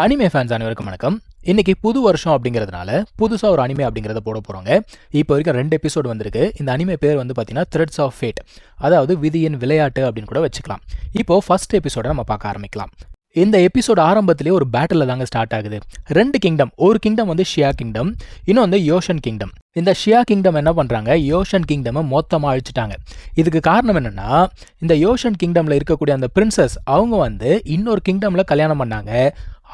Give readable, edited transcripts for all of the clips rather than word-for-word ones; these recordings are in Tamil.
அனிமே ஃபேன்ஸ் அனைவருக்கும் வணக்கம். இன்னைக்கு புது வருஷம் அப்படிங்கிறதுனால புதுசாக ஒரு அனிமே அப்படிங்கிறத போட போகிறோங்க. இப்போ வரைக்கும் 2 எபிசோடு வந்திருக்கு. இந்த அனிமே பேர் வந்து பார்த்தீங்கன்னா த்ரெட்ஸ் ஆஃப் ஃபேட், அதாவது விதியின் விளையாட்டு அப்படின்னு கூட வச்சுக்கலாம். இப்போ ஃபர்ஸ்ட் எபிசோட நம்ம பார்க்க ஆரம்பிக்கலாம். இந்த எபிசோட் ஆரம்பத்திலே ஒரு பேட்டில் தாங்க ஸ்டார்ட் ஆகுது. 2 கிங்டம், ஒரு கிங்டம் வந்து ஷியா கிங்டம், இன்னும் வந்து யோஷன் கிங்டம். இந்த ஷியா கிங்டம் என்ன பண்ணுறாங்க, யோஷன் கிங்டம் மொத்தமாக அழிச்சிட்டாங்க. இதுக்கு காரணம் என்னென்னா, இந்த யோஷன் கிங்டமில் இருக்கக்கூடிய அந்த பிரின்சஸ் அவங்க வந்து இன்னொரு கிங்டமில் கல்யாணம் பண்ணாங்க.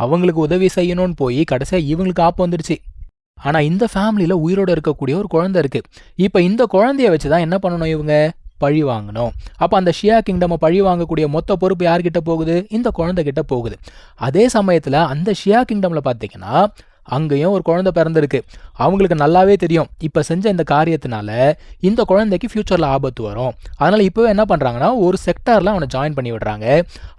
அவங்களுக்கு உதவி செய்யணும்னு போய் கடைசியாக இவங்களுக்கு ஆப்பு வந்துடுச்சு. ஆனால் இந்த ஃபேமிலியில் உயிரோடு இருக்கக்கூடிய ஒரு குழந்தை இருக்குது. இப்போ இந்த குழந்தைய வச்சு தான் என்ன பண்ணணும், இவங்க பழி வாங்கணும். அப்போ அந்த ஷியா கிங்டம் பழி வாங்கக்கூடிய மொத்த பொறுப்பு யார்கிட்ட போகுது, இந்த குழந்தைகிட்ட போகுது. அதே சமயத்தில் அந்த ஷியா கிங்டமில் பார்த்தீங்கன்னா அங்கேயும் ஒரு குழந்தை பிறந்திருக்கு. அவங்களுக்கு நல்லாவே தெரியும் இப்போ செஞ்ச இந்த காரியத்தினால இந்த குழந்தைக்கு ஃப்யூச்சரில் ஆபத்து வரும். அதனால் இப்போ என்ன பண்ணுறாங்கன்னா ஒரு செக்டாரில் அவனை ஜாயின் பண்ணி விடுறாங்க.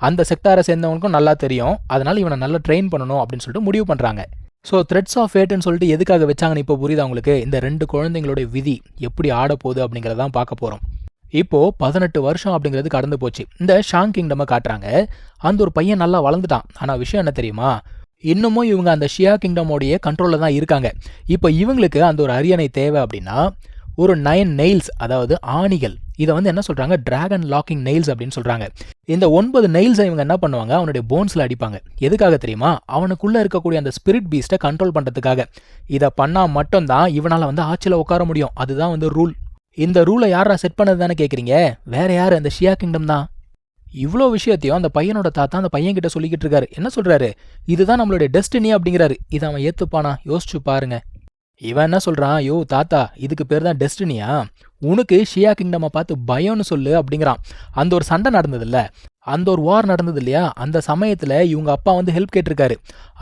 அந்த செக்டாரை சேர்ந்தவனுக்கும் நல்லா தெரியும், அதனால் இவனை நல்லா ட்ரெயின் பண்ணணும் அப்படின்னு சொல்லிட்டு முடிவு பண்ணுறாங்க. ஸோ த்ரெட்ஸ் ஆஃப் ஃபேட்னு சொல்லிட்டு எதுக்காக வச்சாங்கன்னு இப்போ புரியுது அவங்களுக்கு. இந்த 2 குழந்தைங்களோட விதி எப்படி ஆட போகுது அப்படிங்கிறதான் பார்க்க போகிறோம். இப்போது 18 வருஷம் அப்படிங்கிறது கடந்து போச்சு. இந்த ஷாங் கிங்டமை காட்டுறாங்க. அந்த ஒரு பையன் நல்லா வளர்ந்துட்டான். ஆனால் விஷயம் என்ன தெரியுமா, இன்னமும் இவங்க அந்த ஷியா கிங்டமோடைய கண்ட்ரோலில் தான் இருக்காங்க. இப்போ இவங்களுக்கு அந்த ஒரு அரியணை தேவை அப்படின்னா ஒரு 9 நெயில்ஸ், அதாவது ஆணிகள். இதை வந்து என்ன சொல்கிறாங்க, டிராகன் லாக்கிங் நெயில்ஸ் அப்படின்னு சொல்கிறாங்க. இந்த 9 நெயில்ஸை இவங்க என்ன பண்ணுவாங்க, அவனுடைய போன்ஸில் அடிப்பாங்க. எதுக்காக தெரியுமா, அவனுக்குள்ளே இருக்கக்கூடிய அந்த ஸ்பிரிட் பீஸ்ட்டை கண்ட்ரோல் பண்ணுறதுக்காக. இதை பண்ணால் மட்டும்தான் இவனால் வந்து ஆட்சியில் உட்கார முடியும். அதுதான் வந்து ரூல். இந்த ரூலை யாரா செட் பண்ணது தானே கேட்குறீங்க, வேற யார், அந்த ஷியா கிங்டம் தான். இவ்வளோ விஷயத்தையும் அந்த பையனோட தாத்தா அந்த பையன்கிட்ட சொல்லிக்கிட்டு இருக்காரு. என்ன சொல்றாரு, இதுதான் நம்மளுடைய டெஸ்டினி அப்படிங்கிறாரு. இதை அவன் ஏற்றுப்பானா, யோசிச்சு பாருங்க. இவன் என்ன சொல்றான், யோ தாத்தா இதுக்கு பேர் தான் டெஸ்டினியா, உனக்கு ஷியா கிங்டமை பார்த்து பயம்னு சொல்லு அப்படிங்கிறான். அந்த ஒரு சண்டை நடந்தது இல்லை, அந்த ஒரு வார் நடந்தது இல்லையா, அந்த சமயத்தில் இவங்க அப்பா வந்து ஹெல்ப் கேட்டிருக்காரு.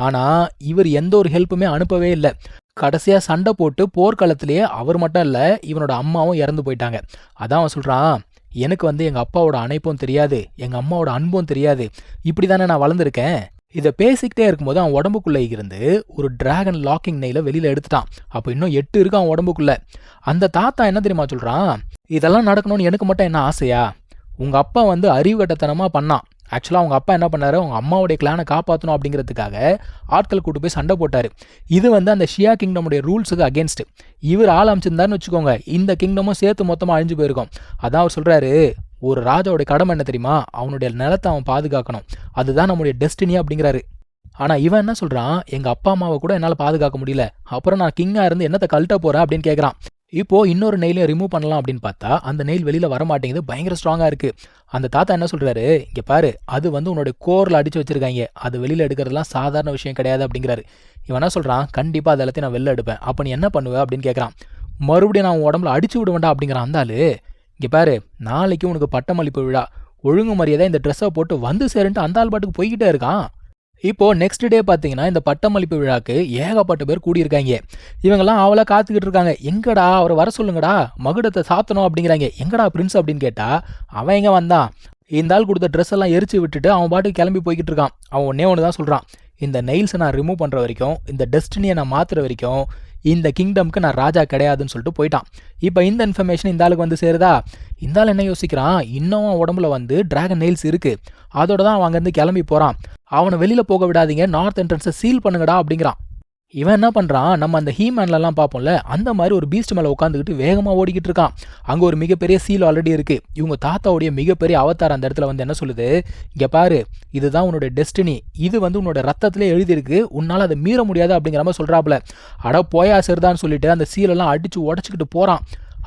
ஆனால் இவர் எந்த ஒரு ஹெல்ப்புமே அனுப்பவே இல்லை. கடைசியாக சண்டை போட்டு போர்க்களத்திலேயே அவர் மட்டும் இல்லை, இவனோட அம்மாவும் இறந்து போயிட்டாங்க. அதான் அவன் சொல்கிறான், எனக்கு வந்து எங்கள் அப்பாவோட அணைப்பும் தெரியாது, எங்கள் அம்மாவோட அன்பும் தெரியாது, இப்படி தானே நான் வளர்ந்துருக்கேன். இதை பேசிக்கிட்டே இருக்கும்போது அவன் உடம்புக்குள்ளே இருந்து ஒரு டிராகன் லாக்கிங் நெயில வெளியில் எடுத்துட்டான். அப்போ இன்னும் 8 இருக்கு அவன் உடம்புக்குள்ள. அந்த தாத்தா என்ன தெரியுமா சொல்கிறான், இதெல்லாம் நடக்கணும்னு எனக்கு மட்டும் என்ன ஆசையா, உங்கள் அப்பா வந்து அறிவுகட்டத்தனமாக பண்ணான். ஆக்சுவலாக அவங்க அப்பா என்ன பண்ணாரு, அவங்க அம்மாவுடைய கிளானை காப்பாற்றணும் அப்படிங்கிறதுக்காக ஆட்கள் கூட்டு போய் சண்டை போட்டார். இது வந்து அந்த ஷியா கிங்டமுடைய ரூல்ஸுக்கு அகேன்ஸ்ட். இவர் ஆள் அமைச்சிருந்தாருன்னு வச்சுக்கோங்க, இந்த கிங்டமும் சேர்த்து மொத்தமாக அழிஞ்சு போயிருக்கும். அதான் அவர் சொல்கிறாரு, ஒரு ராஜாவுடைய கடமை என்ன தெரியுமா, அவனுடைய நிலத்தை அவன் பாதுகாக்கணும், அதுதான் நம்முடைய டெஸ்டினி அப்படிங்கிறாரு. ஆனால் இவன் என்ன சொல்கிறான், எங்கள் அப்பா அம்மாவை கூட என்னால் பாதுகாக்க முடியல, அப்புறம் நான் கிங்காக இருந்து என்னத்தை கழட்ட போகிறேன் அப்படின்னு கேட்குறான். இப்போது இன்னொரு நெயிலையும் ரிமூவ் பண்ணலாம் அப்படின்னு பார்த்தா அந்த நெயில் வெளியில் வர மாட்டேங்குது, பயங்கர ஸ்ட்ராங்காக இருக்குது. அந்த தாத்தா என்ன சொல்கிறாரு, இங்கே பாரு அது வந்து உன்னோட கோரில் அடித்து வச்சுருக்காங்க, அது வெளியில் எடுக்கிறதுலாம் சாதாரண விஷயம் கிடையாது அப்படிங்கிறாரு. இவன் என்ன சொல்கிறான், கண்டிப்பாக அது எல்லாத்தையும் நான் வெளில எடுப்பேன், அப்போ நீ என்ன பண்ணுவேன் அப்படின்னு கேட்குறான். மறுபடியும் நான் உடம்புல அடிச்சு விட வேண்டாம் அப்படிங்கிறான். அந்த ஆளு, இங்கே பாரு நாளைக்கு உனக்கு பட்டமளிப்பு விழா, ஒழுங்கு மரியாதை இந்த ட்ரெஸ்ஸை போட்டு வந்து சேருன்ட்டு அந்த ஆள் பாட்டுக்கு போய்கிட்டே இருக்கான். இப்போது நெக்ஸ்ட் டே பார்த்தீங்கன்னா இந்த பட்டமளிப்பு விழாக்கு ஏகப்பட்ட பேர் கூடியிருக்காங்க. இவங்கெல்லாம் அவளை காத்துக்கிட்டு இருக்காங்க. எங்கடா அவரை வர சொல்லுங்கடா, மகுடத்தை சாத்தணும் அப்படிங்கிறாங்க. எங்கடா பிரின்ஸ் அப்படின்னு கேட்டால் அவன் எங்கே வந்தான், இந்த ஆள் கொடுத்த ட்ரெஸ் எல்லாம் எரிச்சு விட்டுட்டு அவன் பாட்டுக்கு கிளம்பி போய்கிட்டு இருக்கான். அவன் ஒன்றே ஒன்று தான் சொல்கிறான், இந்த நெயில்ஸை நான் ரிமூவ் பண்ணுற வரைக்கும், இந்த டெஸ்டினியை நான் மாற்றுற வரைக்கும் இந்த கிங்டம்க்கு நான் ராஜா கிடையாதுன்னு சொல்லிட்டு போயிட்டான். இப்போ இந்த இன்ஃபர்மேஷன் இந்த ஆளுக்கு வந்து சேருதா. இந்த ஆள் என்ன யோசிக்கிறான், இன்னும் உடம்புல வந்து டிராகன் நெயில்ஸ் இருக்குது, அதோட தான் அவன் அங்கேருந்து கிளம்பி போகிறான். அவனை வெளியில் போக விடாதீங்க, நார்த் என்ட்ரன்ஸை சீல் பண்ணுங்கடா அப்படிங்கிறான். இவன் என்ன பண்ணுறான், நம்ம அந்த ஹீமேன்லலாம் பார்ப்போம்ல, அந்த மாதிரி ஒரு பீஸ்ட் மேலே உட்காந்துக்கிட்டு வேகமாக ஓடிக்கிட்டு இருக்கான். அங்கே ஒரு மிகப்பெரிய சீல் ஆல்ரெடி இருக்குது. இவங்க தாத்தாவுடைய மிகப்பெரிய அவதாரம் அந்த இடத்துல வந்து என்ன சொல்லுது, இங்கே பாரு இதுதான் உன்னோட டெஸ்டினி, இது வந்து உன்னோட ரத்தத்திலே எழுதியிருக்கு, உன்னால் அதை மீற முடியாது அப்படிங்கிற மாதிரி சொல்கிறாப்புல. அட போயா சரிதான்னு சொல்லிட்டு அந்த சீலெல்லாம் அடித்து உடச்சிக்கிட்டு போகிறான்.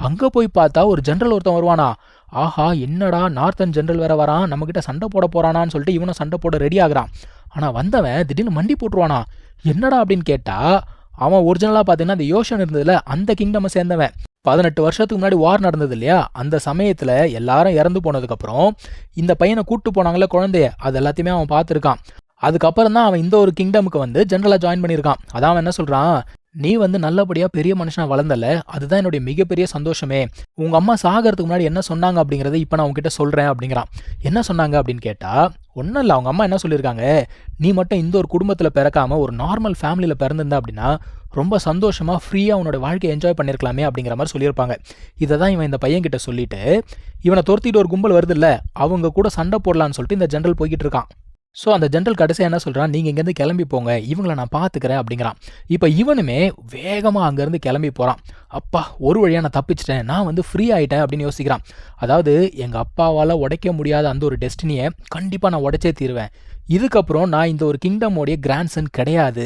அங்கே போய் பார்த்தா ஒரு ஜென்ரல் ஒருத்தன் வருவானா. ஆஹா என்னடா நார்த்தன் ஜென்ரல் வேற வரான், நம்மக்கிட்ட சண்டை போட போகிறானான்னு சொல்லிட்டு இவனும் சண்டை போட ரெடி ஆகுறான். ஆனால் வந்தவன் திடீர்னு மண்டி போட்டுருவானா. என்னடா அப்படின்னு கேட்டால் அவன் ஒரிஜினலாக பார்த்தீங்கன்னா அந்த யோஷன் இருந்ததுல அந்த கிங்டமை சேர்ந்தவன். 18 வருஷத்துக்கு முன்னாடி வார் நடந்தது இல்லையா, அந்த சமயத்தில் எல்லாரும் இறந்து போனதுக்கப்புறம் இந்த பையனை கூப்பிட்டு போனாங்களே குழந்தைய, அது எல்லாத்தையுமே அவன் பார்த்துருக்கான். அதுக்கப்புறம் தான் அவன் இந்த ஒரு கிங்டமுக்கு வந்து ஜென்ரலாக ஜாயின் பண்ணியிருக்கான். அதான் அவன் என்ன சொல்கிறான், நீ வந்து நல்லபடியாக பெரிய மனுஷனாக வளர்ந்தல, அதுதான் என்னுடைய மிகப்பெரிய சந்தோஷமே. உங்கள் அம்மா சாகிறதுக்கு முன்னாடி என்ன சொன்னாங்க அப்படிங்கிறத இப்போ நான் உங்ககிட்ட சொல்கிறேன் அப்படிங்கிறான். என்ன சொன்னாங்க அப்படின்னு கேட்டால் ஒன்றும் இல்லை, அவங்க அம்மா என்ன சொல்லியிருக்காங்க, நீ மட்டும் இந்த ஒரு குடும்பத்தில் பிறக்காமல் ஒரு நார்மல் ஃபேமிலியில் பிறந்திருந்தா அப்படின்னா ரொம்ப சந்தோஷமாக ஃப்ரீயாக உன்னோட வாழ்க்கையை என்ஜாய் பண்ணியிருக்கலாமே அப்படிங்கிற மாதிரி சொல்லியிருப்பாங்க. இதை தான் இவன் இந்த பையன்கிட்ட சொல்லிட்டு இவனை துரத்திட்டு ஒரு கும்பல் வருது இல்லை, அவங்க கூட சண்டை போடலான்னு சொல்லிட்டு இந்த ஜென்ரல் போய்கிட்டு இருக்கான். ஸோ அந்த ஜென்ரல் கடைசியாக என்ன சொல்கிறான், நீங்கள் இங்கேருந்து கிளம்பி போங்க, இவங்களை நான் பார்த்துக்கிறேன் அப்படிங்கிறான். இப்போ இவனுமே வேகமாக அங்கேருந்து கிளம்பி போகிறான். அப்பா ஒரு வழியாக நான் தப்பிச்சிட்டேன், நான் வந்து ஃப்ரீ ஆகிட்டேன் அப்படின்னு யோசிக்கிறான். அதாவது எங்கள் அப்பாவால் உடைக்க முடியாத அந்த ஒரு டெஸ்டினியை கண்டிப்பாக நான் உடைச்சே தீருவேன். இதுக்கப்புறம் நான் இந்த ஒரு கிங்டமோடைய கிராண்ட்சன் கிடையாது,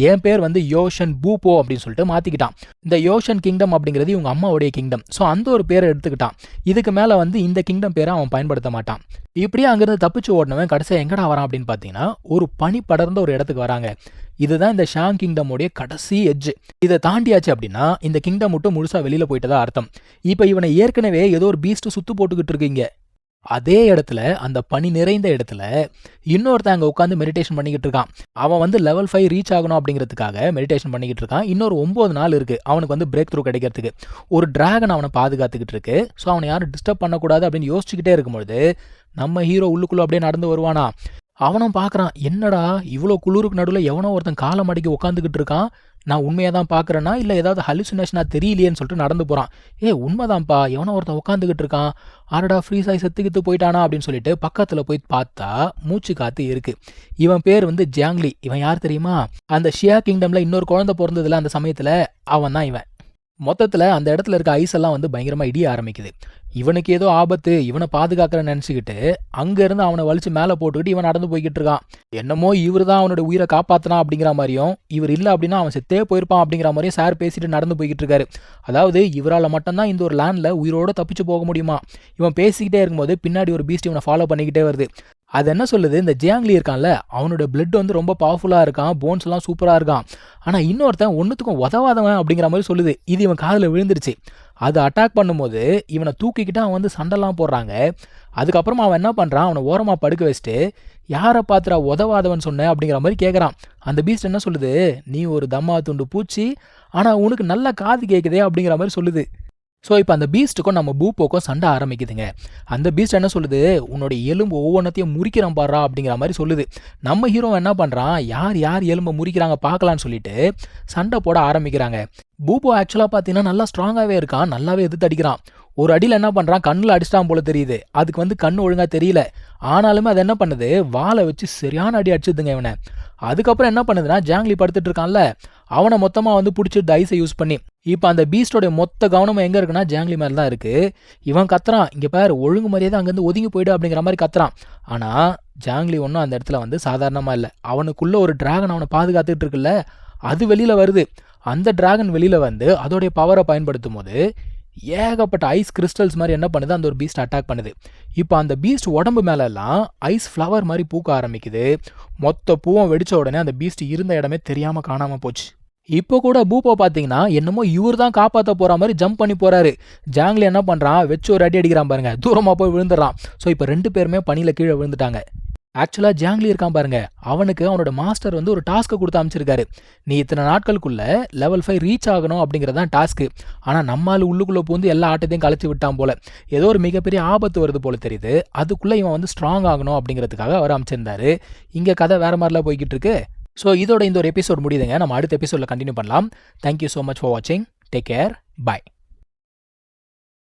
என் பேர் வந்து யோஷன் பூப்போ அப்படின்னு சொல்லிட்டு மாற்றிக்கிட்டான். இந்த யோஷன் கிங்டம் அப்படிங்கிறது இவங்க அம்மாவுடைய கிங்டம். ஸோ அந்த ஒரு பேரை எடுத்துக்கிட்டான். இதுக்கு மேலே வந்து இந்த கிங்டம் பேரை அவன் பயன்படுத்த மாட்டான். இப்படியே அங்கேருந்து தப்பிச்சு ஓடினவன் கடைசியாக எங்கடா வரான் அப்படின்னு பார்த்தீங்கன்னா, ஒரு பனி படர்ந்த ஒரு இடத்துக்கு வராங்க. இதுதான் இந்த ஷாங் கிங்டமோடைய கடைசி எட்ஜ். இதை தாண்டியாச்சு அப்படின்னா இந்த கிங்டம் மட்டும் முழுசாக வெளியில் போயிட்டதா அர்த்தம். இப்போ இவனை ஏற்கனவே ஏதோ ஒரு பீஸ்ட் சுத்து போட்டுக்கிட்டு இருக்கீங்க. அதே இடத்துல அந்த பனி நிறைந்த இடத்துல இன்னொருத்தன் அங்கே உட்காந்து மெடிடேஷன் பண்ணிக்கிட்டு இருக்கான். அவன் வந்து லெவல் 5 ரீச் ஆகணும் அப்படிங்கிறதுக்காக மெடிடேஷன் பண்ணிக்கிட்டு இருக்கான். இன்னொரு 9 நாள் இருக்குது அவனுக்கு வந்து பிரேக் த்ரூ கிடைக்கிறதுக்கு. ஒரு டிராகன் அவனை பாதுகாத்துக்கிட்டு இருக்கு. ஸோ அவனை யாரும் டிஸ்டர்ப் பண்ணக்கூடாது அப்படின்னு யோசிச்சுக்கிட்டே இருக்கும்பொழுது நம்ம ஹீரோ உள்ளுக்குள்ளே அப்படியே நடந்து வருவானா. அவனும் பார்க்குறான், என்னடா இவ்வளோ குளிருக்கு நடுவில் எவனோ ஒருத்தன் காலை மடக்கி உட்காந்துக்கிட்டு இருக்கான், நான் உண்மையாக தான் பார்க்குறேன்னா இல்லை ஏதாவது ஹலுசினேஷனாக தெரியலையேன்னு சொல்லிட்டு நடந்து போகிறான். உண்மைதான்ப்பா, எவனோ ஒருத்தன் உட்காந்துக்கிட்டு இருக்கான், ஆரடா ஃப்ரீஸ் ஆகி செத்துக்கிட்டு போயிட்டானா அப்படின்னு சொல்லிட்டு பக்கத்தில் போய் பார்த்தா மூச்சு காற்று இருக்குது. இவன் பேர் வந்து ஜியாங்லி. இவன் யார் தெரியுமா, அந்த ஷியா கிங்டமில் இன்னொரு குழந்தை பிறந்ததில்ல அந்த சமயத்தில், அவன் தான் இவன். மொத்தத்தில் அந்த இடத்துல இருக்க ஐஸ் எல்லாம் வந்து பயங்கரமாக இடிய ஆரம்பிக்குது. இவனுக்கு ஏதோ ஆபத்து, இவனை பாதுகாக்கிறன்னு நினச்சிக்கிட்டு அங்கேருந்து அவனை வலிச்சு மேலே போட்டுக்கிட்டு இவன் நடந்து போய்கிட்டு இருக்கான். என்னமோ இவர் தான் அவனோட உயிரை காப்பாற்றினா அப்படிங்கிற மாதிரியும், இவர் இல்லை அப்படின்னா அவன் செத்தே போயிருப்பான் அப்படிங்கிற மாதிரியும் சார் பேசிட்டு நடந்து போய்கிட்டு இருக்காரு. அதாவது இவரால் மட்டும்தான் இந்த ஒரு லேண்டில் உயிரோடு தப்பிச்சு போக முடியுமா. இவன் பேசிக்கிட்டே இருக்கும்போது பின்னாடி ஒரு பீஸ்ட் இவனை ஃபாலோ பண்ணிக்கிட்டே வருது. அது என்ன சொல்லுது, இந்த ஜியாங்லி இருக்கான்ல அவனோட பிளட் வந்து ரொம்ப பவர்ஃபுல்லாக இருக்கான், போன்ஸ் எல்லாம் சூப்பராக இருக்கான். ஆனால் இன்னொருத்தன் ஒன்றுத்துக்கும் உதவாதவன் அப்படிங்கிற மாதிரி சொல்லுது. இது இவன் காதில் விழுந்துருச்சு. அது அட்டாக் பண்ணும்போது இவனை தூக்கிக்கிட்டு அவன் வந்து சண்டைலாம் போடுறாங்க. அதுக்கப்புறமா அவன் என்ன பண்ணுறான், அவனை ஓரமாக படுக்க வச்சுட்டு யாரை பார்த்துறா உதவாதவன் சொன்ன அப்படிங்கிற மாதிரி கேட்குறான். அந்த பீஸ்ட் என்ன சொல்லுது, நீ ஒரு தம்மா துண்டு பூச்சி, ஆனால் உனக்கு நல்ல காது கேட்குதே அப்படிங்கிற மாதிரி சொல்லுது. ஸோ இப்போ அந்த பீஸ்ட்டுக்கும் நம்ம பூப்போக்கும் சண்டை ஆரம்பிக்குதுங்க. அந்த பீஸ்ட் என்ன சொல்லுது, உன்னோட எலும்பு ஒவ்வொன்றத்தையும் முறிக்கிறான் பாடுறா அப்படிங்கிற மாதிரி சொல்லுது. நம்ம ஹீரோ என்ன பண்ணுறான், யார் எலும்பை முறிக்கிறாங்க பார்க்கலான்னு சொல்லிட்டு சண்டை போட ஆரம்பிக்கிறாங்க. பூப்போ ஆக்சுவலாக பார்த்தீங்கன்னா நல்லா ஸ்ட்ராங்காகவே இருக்கான், நல்லாவே எதிர்த்து அடிக்கிறான். ஒரு அடியில் என்ன பண்ணுறான், கண்ணில் அடிச்சிட்டான் போல தெரியுது. அதுக்கு வந்து கண்ணு ஒழுங்காக தெரியல. ஆனாலுமே அது என்ன பண்ணுது, வாழை வச்சு சரியான அடி அடிச்சுதுங்க இவனை. அதுக்கப்புறம் என்ன பண்ணுதுன்னா, ஜாங்லி படுத்துட்டு இருக்கான்ல அவனை மொத்தமாக வந்து பிடிச்சிட்டு ஐஸை யூஸ் பண்ணி இப்போ அந்த பீஸ்டோடைய மொத்த கவனமும் எங்கே இருக்குன்னா ஜாங்லி மேலே தான் இருக்குது. இவன் கத்துறான், இங்கே பேர் ஒழுங்கு மரியாதை அங்கேருந்து ஒதுங்கி போய்டு அப்படிங்கிற மாதிரி கத்துறான். ஆனால் ஜாங்லி ஒன்றும் அந்த இடத்துல வந்து சாதாரணமாக இல்லை. அவனுக்குள்ளே ஒரு டிராகன் அவனை பாதுகாத்துட்டு இருக்குல்ல, அது வெளியில் வருது. அந்த டிராகன் வெளியில் வந்து அதோடைய பவரை பயன்படுத்தும் போது ஏகப்பட்ட ஐஸ் கிறிஸ்டல்ஸ் மாதிரி என்ன பண்ணுது, அந்த ஒரு பீஸ்ட் அட்டாக் பண்ணுது. இப்போ அந்த பீஸ்ட் உடம்பு மேலெல்லாம் ஐஸ் ஃப்ளவர் மாதிரி பூக்க ஆரம்பிக்குது. மொத்த பூவும் வெடிச்ச உடனே அந்த பீஸ்ட் இருந்த இடமே தெரியாமல் காணாமல் போச்சு. இப்போ கூட பூப்போ பார்த்தீங்கன்னா என்னமோ இவர் தான் காப்பாற்ற போகிற மாதிரி ஜம்ப் பண்ணி போகிறாரு. ஜாங்லி என்ன பண்ணுறான், வச்சு ஒரு அடி அடிக்கிறான் பாருங்க, தூரமாக போய் விழுந்துடுறான். ஸோ இப்போ 2 பேருமே பனியில் கீழே விழுந்துட்டாங்க. ஆக்சுவலாக ஜாங்லி இருக்கான் பாருங்க, அவனுக்கு அவனோட மாஸ்டர் வந்து ஒரு டாஸ்க்கை கொடுத்து அமைச்சிருக்காரு. நீ இத்தனை நாட்களுக்குள்ள லெவல் 5 ரீச் ஆகணும் அப்படிங்கிறதான் டாஸ்க்கு. ஆனால் நம்மால் உள்ளுக்குள்ளே பூந்து எல்லா ஆட்டத்தையும் கலைச்சி விட்டான் போல. ஏதோ ஒரு மிகப்பெரிய ஆபத்து வருது போல தெரியுது. அதுக்குள்ளே இவன் வந்து ஸ்ட்ராங் ஆகணும் அப்படிங்கிறதுக்காக அவர் அமைச்சிருந்தாரு. இங்கே கதை வேறு மாதிரிலாம் போய்கிட்டு இருக்கு. ஸோ இதோட இந்த ஒரு எபிசோட் முடியுதுங்க. நம்ம அடுத்த எபிசோடில் கண்டினியூ பண்ணலாம். தேங்க்யூ ஸோ மச் ஃபார் வாட்சிங். Take care. பாய்.